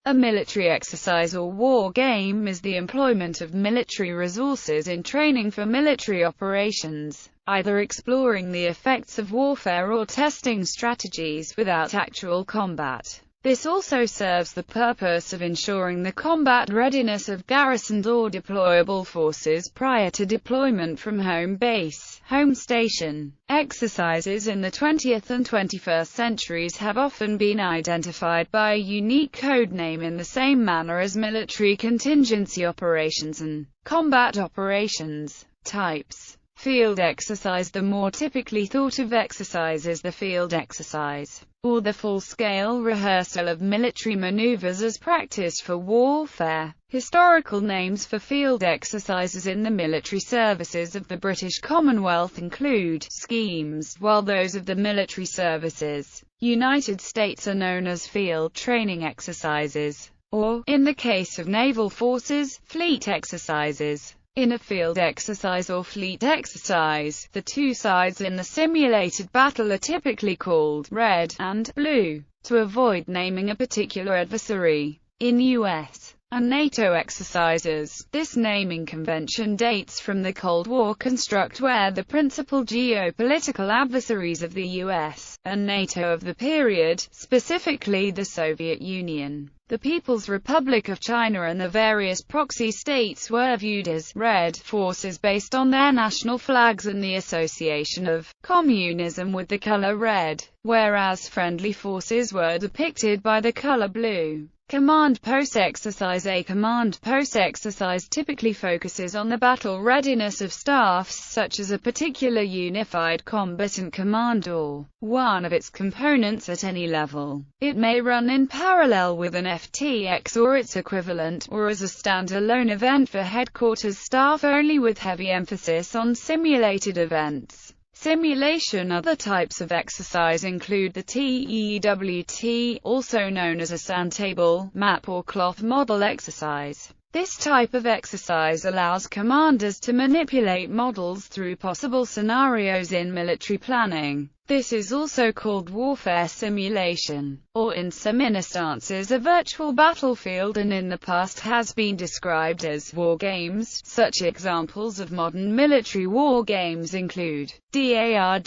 A military exercise or war game is the employment of military resources in training for military operations, either exploring the effects of warfare or testing strategies without actual combat. This also serves the purpose of ensuring the combat readiness of garrisoned or deployable forces prior to deployment from home base. Home station exercises in the 20th and 21st centuries have often been identified by a unique code name in the same manner as military contingency operations and combat operations. Types: field exercise. The more typically thought of exercise is the field exercise, or the full-scale rehearsal of military maneuvers as practiced for warfare. Historical names for field exercises in the military services of the British Commonwealth include schemes, while those of the military services United States are known as field training exercises, or, in the case of naval forces, fleet exercises. In a field exercise or fleet exercise, the two sides in the simulated battle are typically called red and blue, to avoid naming a particular adversary. In U.S. and NATO exercises, this naming convention dates from the Cold War construct where the principal geopolitical adversaries of the U.S. and NATO of the period, specifically the Soviet Union, the People's Republic of China and the various proxy states, were viewed as red forces based on their national flags and the association of communism with the color red, whereas friendly forces were depicted by the color blue. Command post exercise. A command post exercise typically focuses on the battle readiness of staffs such as a particular unified combatant command or one of its components at any level. It may run in parallel with an FTX or its equivalent, or as a standalone event for headquarters staff only, with heavy emphasis on simulated events. Simulation. Other types of exercise include the TEWT, also known as a sand table, map or cloth model exercise. This type of exercise allows commanders to manipulate models through possible scenarios in military planning. This is also called warfare simulation, or in some instances a virtual battlefield, and in the past has been described as war games. Such examples of modern military war games include DARWARS,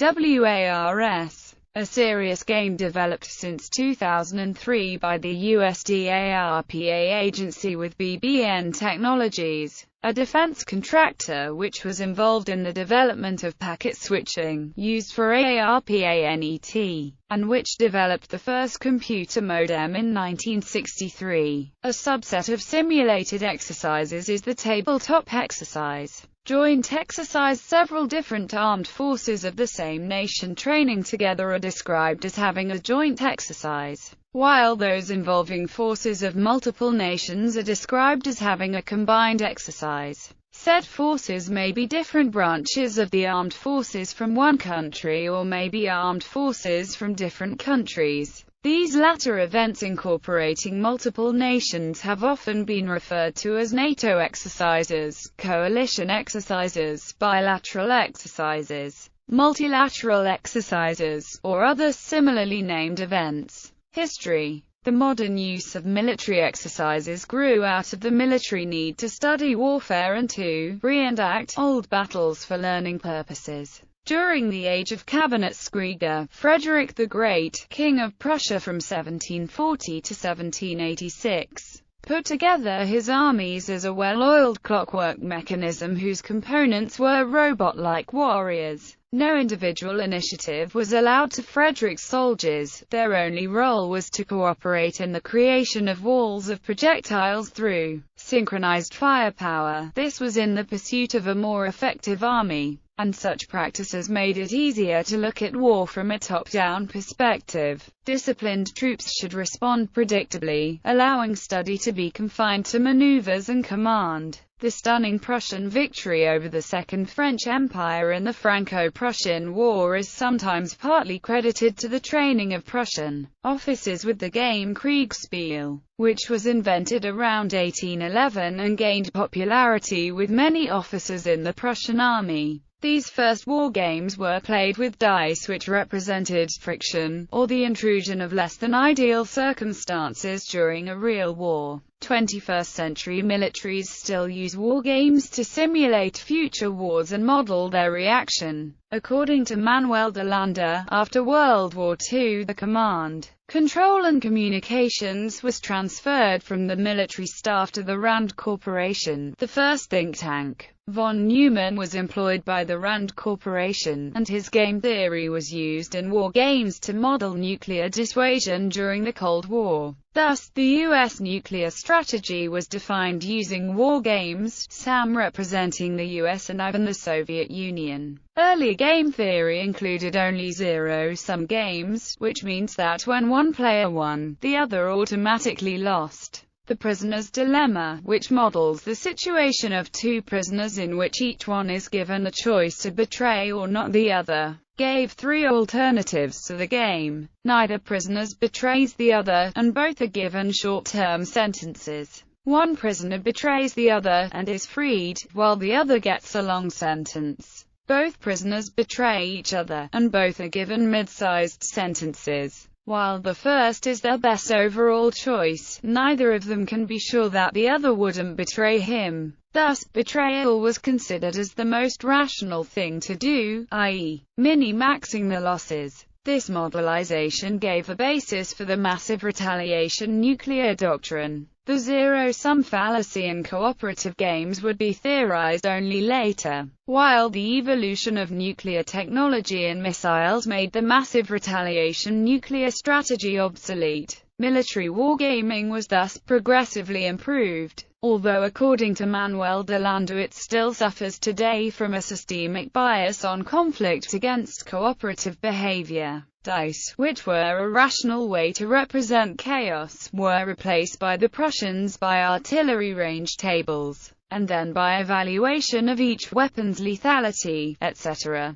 a serious game developed since 2003 by the USDARPA agency with BBN Technologies, a defense contractor which was involved in the development of packet switching, used for ARPANET, and which developed the first computer modem in 1963. A subset of simulated exercises is the tabletop exercise. Joint exercise. Several different armed forces of the same nation training together are described as having a joint exercise, while those involving forces of multiple nations are described as having a combined exercise. Said forces may be different branches of the armed forces from one country, or may be armed forces from different countries. These latter events, incorporating multiple nations, have often been referred to as NATO exercises, coalition exercises, bilateral exercises, multilateral exercises, or other similarly named events. History. The modern use of military exercises grew out of the military need to study warfare and to reenact old battles for learning purposes. During the age of Kabinetskriege, Frederick the Great, King of Prussia from 1740 to 1786, put together his armies as a well-oiled clockwork mechanism whose components were robot-like warriors. No individual initiative was allowed to Frederick's soldiers. Their only role was to cooperate in the creation of walls of projectiles through synchronized firepower. This was in the pursuit of a more effective army, and such practices made it easier to look at war from a top-down perspective. Disciplined troops should respond predictably, allowing study to be confined to maneuvers and command. The stunning Prussian victory over the Second French Empire in the Franco-Prussian War is sometimes partly credited to the training of Prussian officers with the game Kriegspiel, which was invented around 1811 and gained popularity with many officers in the Prussian army. These first war games were played with dice which represented friction, or the intrusion of less than ideal circumstances during a real war. 21st-century militaries still use war games to simulate future wars and model their reaction. According to Manuel de Landa, after World War II, the command, control and communications was transferred from the military staff to the Rand Corporation, the first think tank. Von Neumann was employed by the Rand Corporation, and his game theory was used in war games to model nuclear dissuasion during the Cold War. Thus, the U.S. nuclear strategy was defined using war games, SAM representing the U.S. and I and the Soviet Union. Early game theory included only zero-sum games, which means that when one player won, the other automatically lost. The prisoner's dilemma, which models the situation of two prisoners in which each one is given a choice to betray or not the other, gave three alternatives to the game. Neither prisoners betrays the other, and both are given short-term sentences. One prisoner betrays the other, and is freed, while the other gets a long sentence. Both prisoners betray each other, and both are given mid-sized sentences. While the first is their best overall choice, neither of them can be sure that the other wouldn't betray him. Thus, betrayal was considered as the most rational thing to do, i.e., min-maxing the losses. This modelization gave a basis for the massive retaliation nuclear doctrine. The zero-sum fallacy in cooperative games would be theorized only later, while the evolution of nuclear technology and missiles made the massive retaliation nuclear strategy obsolete. Military wargaming was thus progressively improved, although according to Manuel de Landa it still suffers today from a systemic bias on conflict against cooperative behavior. Dice, which were a rational way to represent chaos, were replaced by the Prussians by artillery range tables, and then by evaluation of each weapon's lethality, etc.